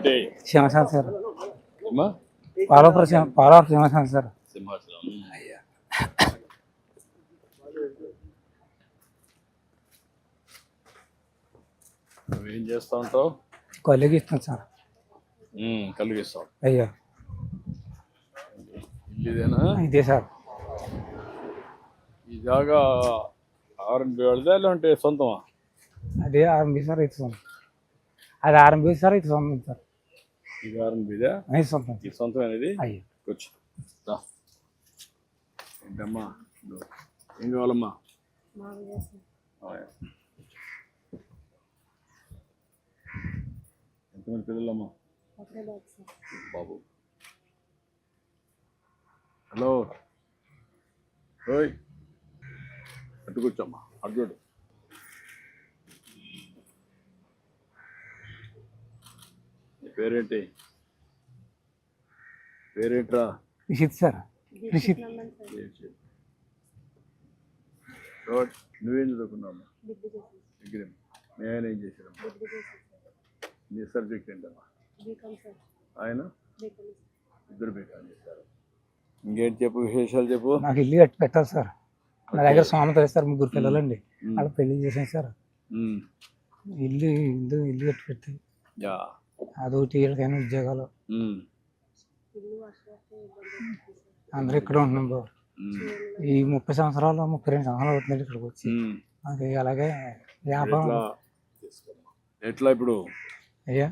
పేరేంటి? సింహాచలం సార్. అమ్మా పాలవరం సింహాచలం సార్. సింహాచలం. అయ్యా నువ్వేం చేస్తా ఉంటావు? కొలిగి ఇస్తాను సార్. కలిగిస్తావు. అయ్యా ఇదేనా? ఇదే సార్. ఈ జాగా ఆర్ఎన్బి వాళ్ళదా లేదంటే సొంతమా? అదే ఆర్ఎంబి సార్. ఇది సొంతం. అది ఆర్ఎంబి సార్. ఇది సొంతం సార్. ఇది ఆర్ఎన్బిదా? అది సొంతం. ఇది సొంతం అనేది. అయ్యా కూర్చో. ఏంటమ్మా ఏం కావాలమ్మా? ఎంతమంది పిల్లలమ్మా? బాబు. హలో ఓయ్ అటు కూర్చోమ్మా. అటు చూడు. నీ పేరేంటి? పేరేంట్రా? రిషిత్ సార్. రిషిత్. నువ్వేం చదువుకున్నావమ్మా? డిగ్రీ. మీ ఆయన ఏం చేశారమ్మా? నీ సబ్జెక్ట్ ఏంటమ్మా? ఆయన ఇద్దరు బీకాం చేశారు. ఇంకేంటి చెప్పు, విశేషాలు చెప్పు. నాకు ఇల్లు కట్టి పెట్టాలి సార్. నా దగ్గర సోమత సార్. ముగ్గురు పిల్లలండి. వాళ్ళకి పెళ్లి చేసాను సార్. ఇల్లు కట్టి పెట్టి అదొకటి వీళ్ళకైనా ఉద్యోగాలు. అందరూ ఇక్కడ ఉంటున్నాం బాబు. ఈ 30 సంవత్సరాలు 32 సంవత్సరాలు అవుతుంది ఇక్కడికి వచ్చి. అది అలాగే వ్యాపారం. ఎట్లా ఇప్పుడు? అయ్యా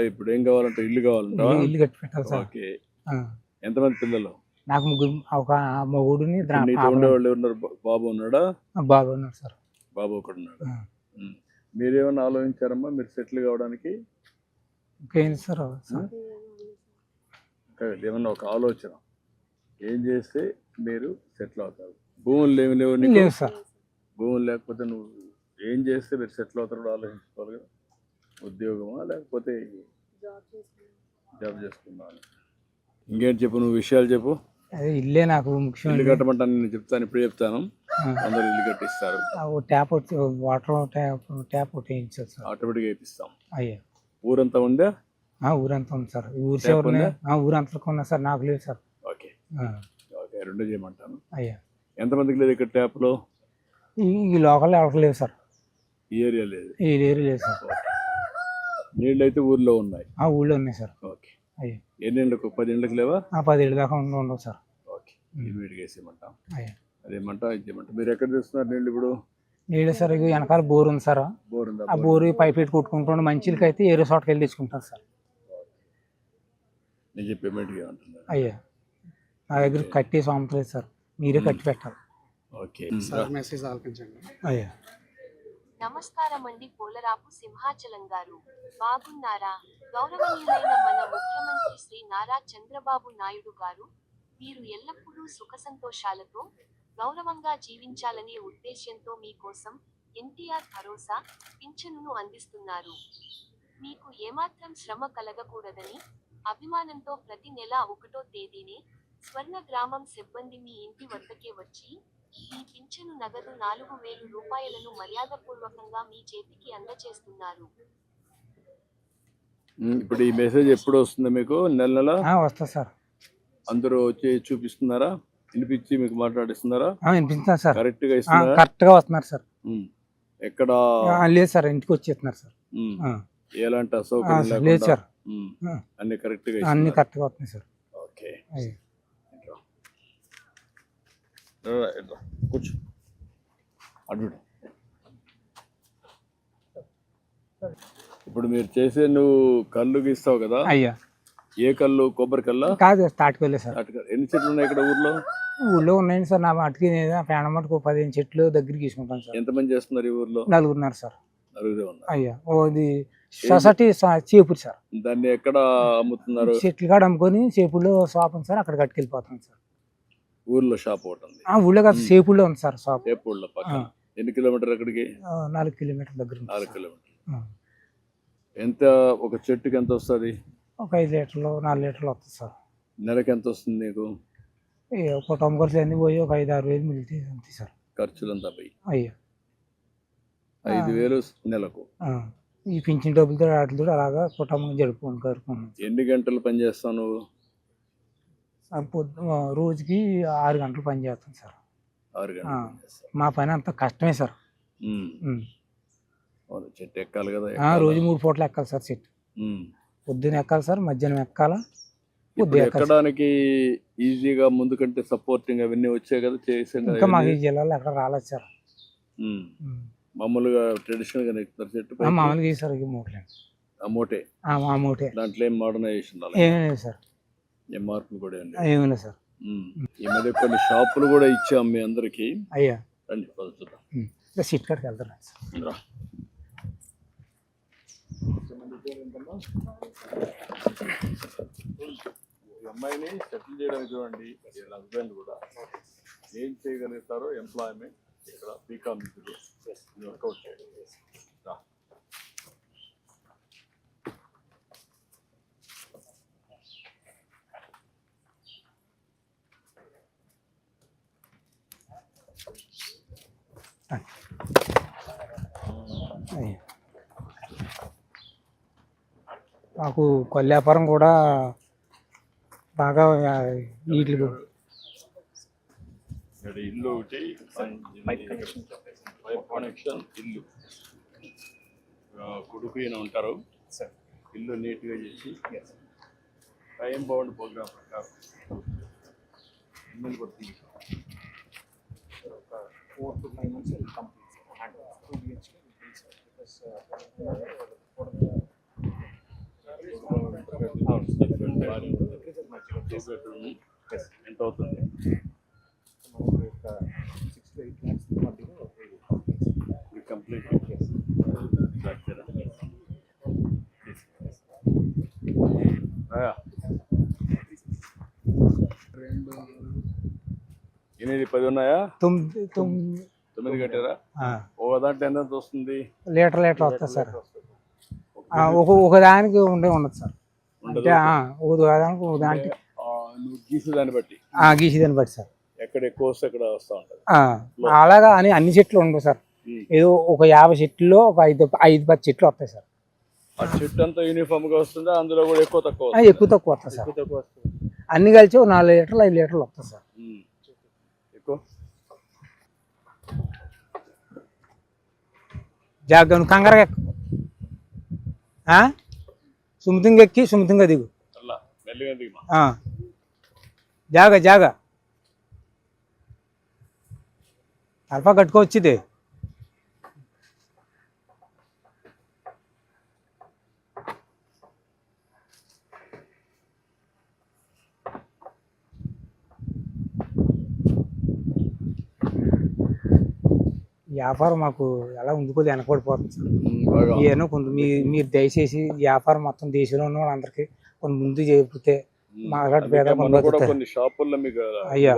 ఇప్పుడు ఏం కావాలంటే ఇల్లు కావాలంటే ఇల్లు కట్టి పెట్టాలి సార్. ఓకే. ఎంతమంది పిల్లలు? నాకు ముగ్గురు. ఒక మొగుడిని ఉండేవాళ్ళు ఉన్నారు. బాబు ఉన్నాడా? బాబు ఉన్నాడు సార్. బాబు ఒకడు ఉన్నాడు. మీరేమన్నా ఆలోచించారమ్మా మీరు సెటిల్ కావడానికి? ఇంకేంటి సార్? ఏమన్నా ఒక ఆలోచన ఏం చేస్తే మీరు సెటిల్ అవుతారు? భూములు ఏమి లేవు లేవు సార్. భూములు లేకపోతే నువ్వు ఏం చేస్తే మీరు సెటిల్ అవుతారో ఆలోచించుకోవాలి కదా. ఉద్యోగమా లేకపోతే జాబ్ చేసుకున్నాను? ఇంకేంటి చెప్పు, నువ్వు విషయాలు చెప్పు. అదే ఇల్లే నాకు ముఖ్యం. ఇల్లు కట్టమంటాను, నేను చెప్తాను, ఇప్పుడు చెప్తాను. అందరూ ఇల్లు కట్టిస్తారు. ట్యాప్ వాటర్ ట్యాప్ ఒకటి వేయించాలి సార్. ఆటోమేటిక్గా వేపిస్తాం. అయ్యా ఊరంతా ఉందా? ఊరంతా ఉంది సార్. ఊరి సేవలు ఊరంతా ఉన్నా సార్. నాకు లేదు సార్. ఓకే ఓకే, రెండు చేయమంటాను. అయ్యా ఎంతమందికి లేదు ఇక్కడ ట్యాప్లో? ఈ లోకల్ ఎవరికి లేదు సార్. ఈ ఏరియా లేదు? ఈ ఏరియా లేదు సార్. నీళ్ళు అయితే ఊర్లో ఉన్నాయి? ఊళ్ళో ఉన్నాయి సార్. ఓకే. అయ్యా ఎన్ని ఏళ్ళకు? 10 ఏళ్ళకి లేవా? 10 ఏళ్ళ దాకా ఉండవు సార్. ఓకే. ఇమీడియట్గా వేసేయమంటాం. అయ్యా అదేమంటా ఇచ్చేయమంటాం. మీరు ఎక్కడ తెస్తున్నారు నీళ్ళు ఇప్పుడు? నీళ్ళు సార్ వెనకాల బోర్ ఉంది సార్. బోర్ ఉందా? ఆ బోరు పైప్ పెట్టి కొట్టుకుంటుండే. మంచిలకి అయితే ఏరే చోటకి వెళ్ళి తీసుకుంటాను సార్. నేను చెప్పి పేమెంట్గా ఏమంటున్నారు? అయ్యా నా దగ్గర కట్టి సొంతలేదు సార్. మీరే కట్టి పెట్టాలి. ఓకే సార్ మెసేజ్ ఆలకించండి. అయ్యా నమస్కారం అండి పోలరాపు సింహాచలం గారు. బాగున్నారా? గౌరవనీయులైన మన ముఖ్యమంత్రి శ్రీ నారా చంద్రబాబు నాయుడు గారు మీరు ఎల్లప్పుడూ సుఖ సంతోషాలతో గౌరవంగా జీవించాలనే ఉద్దేశ్యంతో మీకోసం ఎన్టీఆర్ భరోసా పింఛనును అందిస్తున్నారు. మీకు ఏమాత్రం శ్రమ కలగకూడదని అభిమానంతో ప్రతి నెల 1వ తేదీనే స్వర్ణ గ్రామం సిబ్బంది మీ ఇంటి వద్దకే వచ్చి ఈ పింఛను నగదు 4,000 రూపాయలను మర్యాదపూర్వకంగా మీ చేతికి అందజేస్తున్నారు. ఇప్పుడు ఈ మెసేజ్ ఎప్పుడు వస్తుంది మీకు? నెల నెల వస్తా సార్. అందరూ వచ్చి చూపిస్తున్నారా? వినిపించి మీకు మాట్లాడిస్తున్నారా? వినిపిస్తున్నారు సార్. కరెక్ట్ గా ఇస్తున్నారా? కరెక్ట్ గా వస్తున్నారు సార్. ఎక్కడ లేదు సార్, ఇంటికి వచ్చేస్తున్నారు సార్. ఎలాంటి అసౌకర్యం లేదు సార్. అన్ని కరెక్ట్ గా అన్ని కరెక్ట్ గా వస్తున్నాయి సార్. ఓకే కూర్చో. అడ్డు. ఇప్పుడు మీరు చేసే నువ్వు కళ్ళు గీస్తావు కదా? అయ్యా ఏ కళ్ళు? కొబ్బరి కల్లా? కాదు, తాటికల్లే సార్. ఎన్ని చెట్లు ఉన్నాయి ఇక్కడ ఊర్లో? ఊళ్ళో ఉన్నాయండి సార్. నా మటుకి పేడ మటుకు 15 చెట్లు దగ్గర తీసుకుంటాను సార్. ఎంతమంది చేస్తున్నారు ఈ ఊర్లో? 4 ఉన్నారు సార్. 4 ఉన్నారు. అయ్యా ఇది సొసైటీ చేపూరు సార్. దాన్ని ఎక్కడ అమ్ముతున్నారు? చెట్లు కాడ అమ్ముకొని చేపూరులో షాప్ ఉంది సార్. అక్కడ కట్టుకెళ్ళిపోతాం సార్. ఊర్లో షాప్ ఒకటి ఉంది? ఊళ్ళో కాదు, చేపూరులో ఉంది సార్ షాప్. చేపూరులో పక్కన. ఎన్ని కిలోమీటర్ అక్కడికి? 4 కిలోమీటర్ల దగ్గర. 4 కిలోమీటర్లు. ఎంత ఒక చెట్టుకి ఎంత వస్తుంది? ఒక 5 లీటర్లు 4 లీటర్లు వస్తుంది సార్. నెలకి ఎంత వస్తుంది నీకు? కుటుంబ ఖర్చులు అన్నీ పోయి ఒక 5-6 వేలు మిగిలితే అంతే సార్. ఖర్చులంతా పోయి అయ్యా 5,000 నెలకు. ఈ పింఛన్ డబ్బులతో వాటితో అలాగా కుటుంబం గడుపుకుంటున్నాం. ఎన్ని గంటలు పని చేస్తావు నువ్వు? రోజుకి 6 గంటలు పని చేస్తాం సార్. 6 గంటలు పని చేస్తావు. మా పని అంత కష్టమే సార్. అవును, చెట్టు ఎక్కాలి కదా. రోజు 3 పూటలు ఎక్కాలి సార్ చెట్టు. పొద్దున ఎక్కాలి సార్, మధ్యాహ్నం ఎక్కాలా. ఎక్కడానికి ఈజీగా ముందు కంటే సపోర్టింగ్ అవన్నీ వచ్చాయి కదా చేసాం. ఇంకా మాకు ఈ జిల్లాలో ఎక్కడ రాలేదు సార్. మామూలుగా ట్రెడిషనల్ గా ఎక్కుతారు చెట్టు. మామూలుగా సార్ మూటలే. మోటే మోటే. దాంట్లో ఏం మోడర్నైజేషన్ ఏమీ లేదు సార్. ఏం మార్పులు కూడా ఏమీ లేదు సార్. ఈ మధ్య కొన్ని షాపులు కూడా ఇచ్చాం మీ అందరికి. అయ్యా రండి చూద్దాం. సీట్ కాడికి వెళ్తాను. ఈ అమ్మాయిని సెటిల్ చేయడానికి చూడండి. హస్బెండ్ కూడా ఏం చేయగలుగుతారో ఎంప్లాయ్మెంట్ ఇక్కడ బీకామ్ వర్కౌట్ చేయండి. మాకు కొల్లి వ్యాపారం కూడా బాగా వీటికి ఇల్లు ఒకటి పైప్ కనెక్షన్ ఇల్లు కొడుకు ఈయన ఉంటారు. ఇల్లు నీట్గా చేసి టైం బౌండ్ ప్రోగ్రామ్ ప్రకారం ఇల్లు కొట్టి 4 to 5 months will complete and 2 BHK will be because ఎంత అవుతుంది? 6 to 8 lakhs మధ్యలో కంప్లీట్. ఎనిమిది 10 ఉన్నాయా? 9 కట్టారా? ఒక దాంట్లో ఎంత వస్తుంది? లీటర్ వస్తుంది సార్. ఒక దానికి ఉండదు సార్. అంటే ఒక దానికి నువ్వు గీసేదాన్ని బట్టి సార్. ఎక్కడ ఎక్కువ వస్తే ఎక్కడ వస్తూ ఉంటుంది. అలాగా అని అన్ని చెట్లు ఉండవు సార్. ఏదో ఒక 50 చెట్లలో ఒక 5-10 చెట్లు వస్తాయి సార్. ఆ చెట్టు అంతా యూనిఫామ్ గా వస్తుందా? అందులో కూడా ఎక్కువ తక్కువ వస్తాయి సార్. అన్ని కలిసి 4 లీటర్లు 5 లీటర్లు వస్తాయి సార్. ఎక్కువ జాగ్రత్త, నువ్వు కంగారుగా ఎక్కు. సుమతంగా ఎక్కి సుమతంగా దిగు. జాగా అల్పా కట్టుకోవచ్చుది. వ్యాపారం మాకు ఎలా ఉండిపోతే వెనకబడిపోతుంది సార్. ఏమో కొంత మీరు దయచేసి వ్యాపారం మొత్తం దేశంలో ఉన్న వాళ్ళందరికీ కొన్ని ముందు చేయకపోతే కొన్ని షాపుల్లో మీకు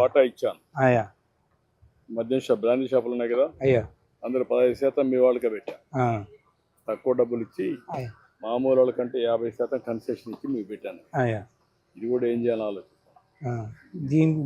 వాటా ఇచ్చాను. అయ్యా మద్యం షాప్ బ్రాండీ షాపులు ఉన్నాయి కదా, అయ్యా అందులో 15% మీ వాళ్ళకే పెట్టా. తక్కువ డబ్బులు ఇచ్చి మామూలు వాళ్ళకంటే 50% కన్సెషన్ ఇచ్చి మీకు పెట్టాను. ఇది కూడా ఏం చేయాలి ఆలోచిస్తాను.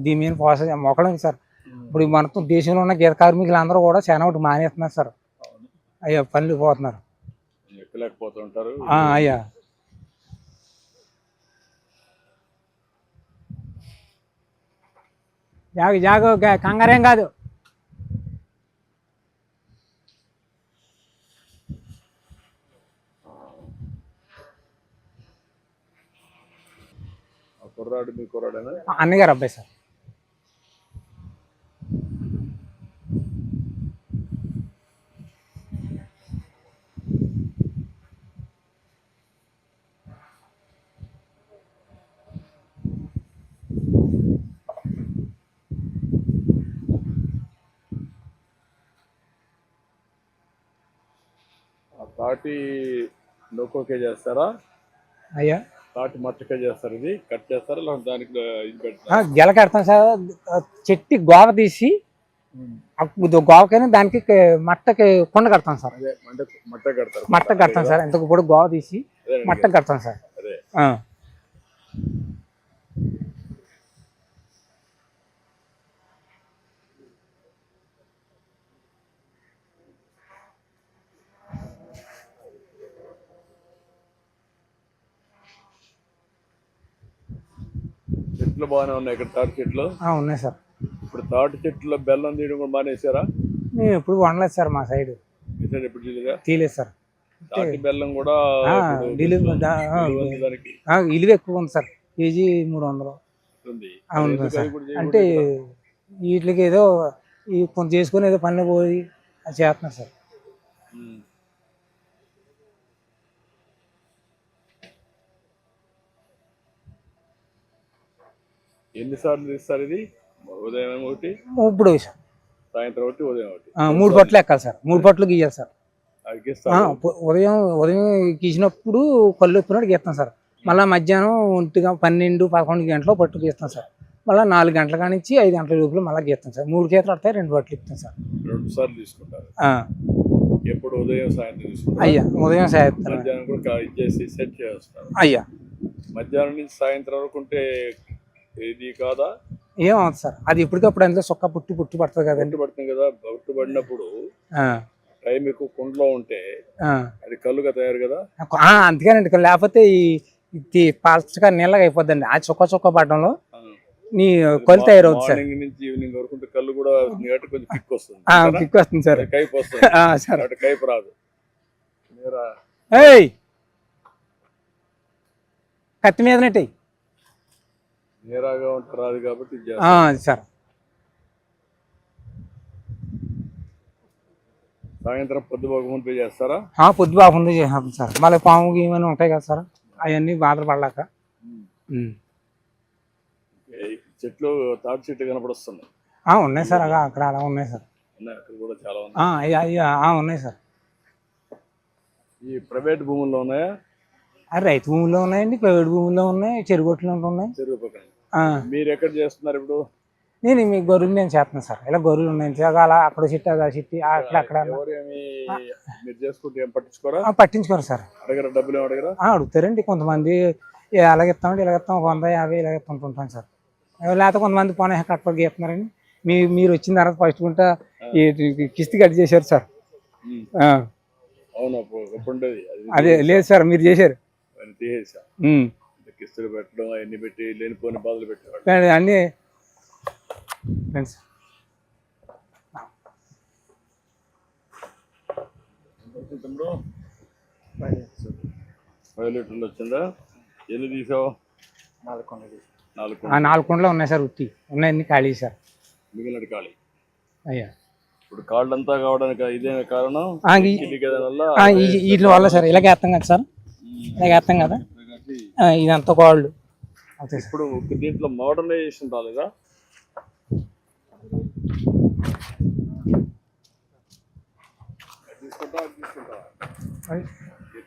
దీని మీద ప్రాసెస్ మొక్కడం సార్. ఇప్పుడు మనతో దేశంలో ఉన్న గీత కార్మికులు అందరూ కూడా చాలా ఒకటి మానేస్తున్నారు సార్. అయ్యా పనులు పోతున్నారు, ఎక్కలేకపోతుంటారు. అయ్యా జాగ కంగారేం కాదు. కుర్రాడు మీ కుర్రాడేనా? అన్నగారు అబ్బాయి సార్. తాటి నొక్కోకే చేస్తారా? అయ్యా తాటి మట్టకే చేస్తారు. ఇది కట్ చేస్తారా లేదా దానికి ఇది పెడతారా? గెల కడతాం సార్. చెట్టు గోవ తీసి గోవకైనా దానికి మట్టకి కొండ కడతాం సార్. మట్ట కడతాం సార్. ఇంతకు ఇప్పుడు గోవ తీసి మట్ట కడతాం సార్. చెట్లు బాగానే ఉన్నాయి ఇక్కడ, తాటి చెట్లు. ఉన్నాయి సార్. ఇప్పుడు తాటి చెట్లో బెల్లం తీయడం కూడా మానేశారా? మేము ఎప్పుడు వండలేదు సార్ మా సైడ్, మీ సైడ్ ఎప్పుడు చేయలేదా? తీయలేదు సార్. తాటి బెల్లం కూడా దానికి విలువ ఎక్కువ ఉంది సార్, కేజీ 300 ఉంది. అవును ఎందుకు సార్. అది కూడా చేయకూడదు అంటే ఇక్కడ? వీటికి ఏదో ఈ కొంత చేసుకుని ఏదో పనులు పోయి అది చేస్తున్నారు సార్. ఉమ్. ఎన్నిసార్లు తీస్తారు ఇది? ఉదయం ఒకటి, ఇప్పుడు సాయంత్రం ఒకటి, ఉదయం ఒకటి. 3 పట్లు ఎక్కాలి సార్, 3 పట్లు గీయాలి సార్. అది గీస్తారు. ఉదయం ఉదయం గీసినప్పుడు కళ్ళు ఎప్పినట్టు గీస్తాం సార్. మళ్ళీ మధ్యాహ్నం 12-11 గంటలు పట్టు గీస్తాం సార్. మళ్ళీ 4 గంటల కానించి 5 గంటల లోపల మళ్ళీ గీస్తాం సార్. 3 గీతలు వస్తాయి, 2 పట్లు ఇస్తాం సార్. 2 సార్లు తీసుకుంటారు. ఎప్పుడు? ఉదయం సాయంత్రం తీసుకుంటారు. అయ్యా ఉదయం సాయంత్రం. మధ్యాహ్నం కూడా ఇచ్చేసి సెట్ చేస్తారు. అయ్యా మధ్యాహ్నం నుంచి సాయంత్రం వరకు ఉంటే ఇది కాదా? ఏమవుతుంది సార్, అది ఇప్పటికప్పుడు అందులో సొక్క పుట్టి పడుతుంది కదండి. పడుతుంది కదా. బొట్టు పడినప్పుడు టైం ఎక్కువ కుండలో ఉంటే అది కళ్ళుగా తయారు కదా. అందుకేనండి, లేకపోతే ఈ పచ్చగా నీళ్ళగా అయిపోద్దండి. ఆ చుక్క పడడంలో నీ కళ్ళు తయారవుతుంది సార్. మార్నింగ్ నుంచి ఈవినింగ్ వరకు ఉంటే కళ్ళు కూడా కొంచెం కిక్ వస్తుంది. కిక్ వస్తుంది సార్. కైపు వస్తుంది సార్. కైపు రాదు. కత్తి మీదనట్టు నేరాగా ఉంటే రాదు కాబట్టి సార్. సాయంత్రం పొద్దుబాకు ముందు చేస్తారా? పొద్దుబాకు ముందు చేస్తాం సార్. మళ్ళీ పాము గీమని ఉంటాయి కదా సార్, అవన్నీ బాధపడలేక. చెట్లు తాటి చెట్లు కనపడొస్తున్నాయి. ఉన్నాయి సార్, అక్కడ అలా ఉన్నాయి సార్. అక్కడ కూడా చాలా ఉన్నాయి. ఉన్నాయి సార్. ఈ ప్రైవేట్ భూముల్లో ఉన్నాయా? రైతు భూముల్లో ఉన్నాయండి, ప్రైవేట్ భూముల్లో ఉన్నాయి, చెరుగొట్లు ఉన్నాయి. చెరువు పక్కన. మీరు ఎక్కడ చేస్తున్నారు ఇప్పుడు? నేను మీ గొర్రెలు నేను చేస్తున్నాను సార్. ఇలా గొర్రెలు ఉన్నాయి అలా అక్కడ చెట్టు అక్కడ మీరు చేసుకుంటే ఏం పట్టించుకోరా? పట్టించుకోరు సార్. అడగరా? డబ్బులు ఏం అడగరా? అడుగుతారండి కొంతమంది. ఎలాగెత్తామంటే ఇలాగెత్తాం, 100, 50 ఇలాగెత్తుంటాను సార్. లేకపోతే కొంతమంది పోనీ కట్టపడి గీస్తున్నారండి. మీరు వచ్చిన తర్వాత ఫస్ట్ గుంట కిస్తీ కట్ చేశారు సార్. అవును, అదే లేదు సార్, మీరు చేశారు. కిస్తులు పెట్టడం అవన్నీ పెట్టి లేనిపోని బాధలు పెట్టారు అన్ని. లీటర్లు వచ్చిందా? ఎన్ని తీసావు? 4 కుండలు ఉన్నాయి సార్. ఉత్తి ఉన్నాయన్ని ఖాళీ సార్. మిగిలినది ఖాళీ. అయ్యా ఇప్పుడు కాళ్ళంతా కావడానికి ఇదే కారణం. వీటి వల్ల సార్ ఇలాగేస్తాం కదా సార్, ఇలాగేస్తాం కదా, ఇదంతా కాళ్ళు. ఇప్పుడు దీంట్లో మోడర్నైజేషన్ రాలేదా?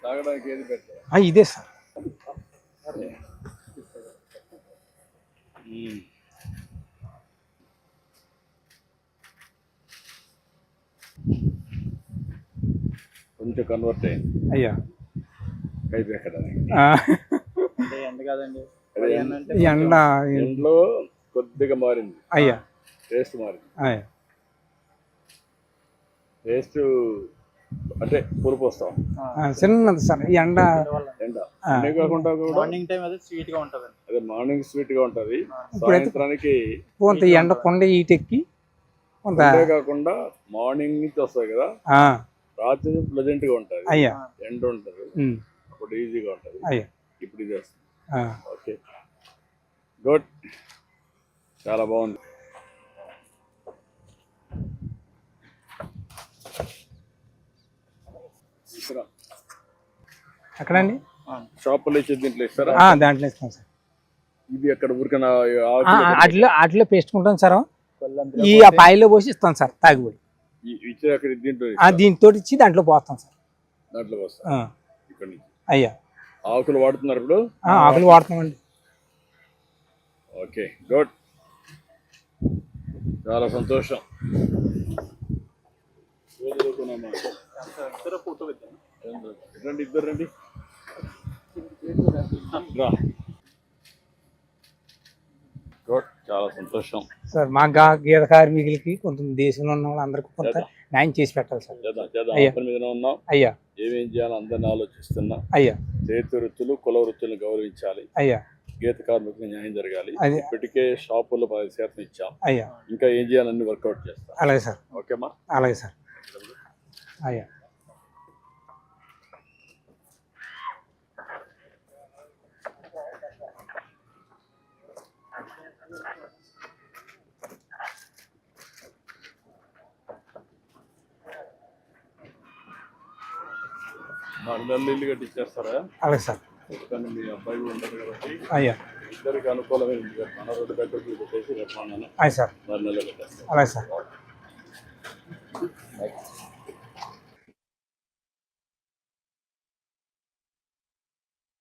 తాగడానికి ఏది పెట్టారు? ఇదే సార్. కొంచెం కన్వర్ట్ అయింది. అయ్యా కైపు ఎక్కడానికి ఎండలో కొద్దిగా మారింది. అయ్యా టేస్ట్ మారింది. అయ్యా టేస్ట్ అంటే పులుపు వస్తాం చిన్నది సార్. ఈ ఎండ కాకుండా మార్నింగ్ టైం అదే స్వీట్ గా ఉంటది. అదే మార్నింగ్ స్వీట్ గా ఉంటది. సాయంత్రానికి కొంత ఎండ కొండ ఈటెక్కి కొంత కాకుండా మార్నింగ్ నుంచి వస్తాయి కదా, రాత్రి ప్లెజెంట్ గా ఉంటది. అయ్యా ఎండ ఉంటది, అప్పుడు ఈజీగా ఉంటది. అయ్యా ఇప్పుడు ఇది వస్తుంది. ఓకే, గుడ్, చాలా బాగుంది. ఎక్కడండి? షాపులో ఇచ్చే దీంట్లో ఇస్తారా? దాంట్లో ఇస్తాం సార్. ఇది ఎక్కడ ఊరికైనా అట్లా పేసుకుంటాం సార్. ఈ పాయిలో పోసి ఇస్తాం సార్ తాగిపోయి. దీంతో ఇచ్చి దాంట్లో పోస్తాం సార్. దాంట్లో పోస్తాం. ఇక్కడ నుంచి అయ్యా ఆకులు వాడుతున్నారు ఇప్పుడు? ఆకులు వాడుతున్నామండి. ఓకే, గుడ్, చాలా సంతోషం. రండి, ఇద్దరు రండి. గుడ్, చాలా సంతోషం సార్. మా గీత కార్మికులకి కొంత దేశంలో ఉన్న వాళ్ళందరికీ కొంత న్యాయం చేసి పెట్టాలి సార్. మీద ఉన్నాం. అయ్యా ఏమేం చేయాలో అందరిని ఆలోచిస్తున్నా. అయ్యా చేతి వృత్తులు, కుల వృత్తులను గౌరవించాలి. అయ్యా గీత కార్మికులకు న్యాయం జరగాలి. అది ఇప్పటికే షాపుల్లో 10% ఇచ్చాం. అయ్యా ఇంకా ఏం చేయాలని వర్కౌట్ చేస్తాం. అలాగే సార్, ఓకేమా? అలాగే సార్. అయ్యా నెలలు ఇల్లు కట్టించేస్తారా? అలాగే సార్. కానీ మీ అబ్బాయి కూడా ఉంటారు కాబట్టి అయ్యా ఇద్దరికి అనుకూలమైన ఇల్లు కట్టాను. 2 బెడ్రూమ్లు పెట్టేసి రేపు అయ్యి సార్, 6 నెలలు కట్టేస్తాను. అలాగే సార్.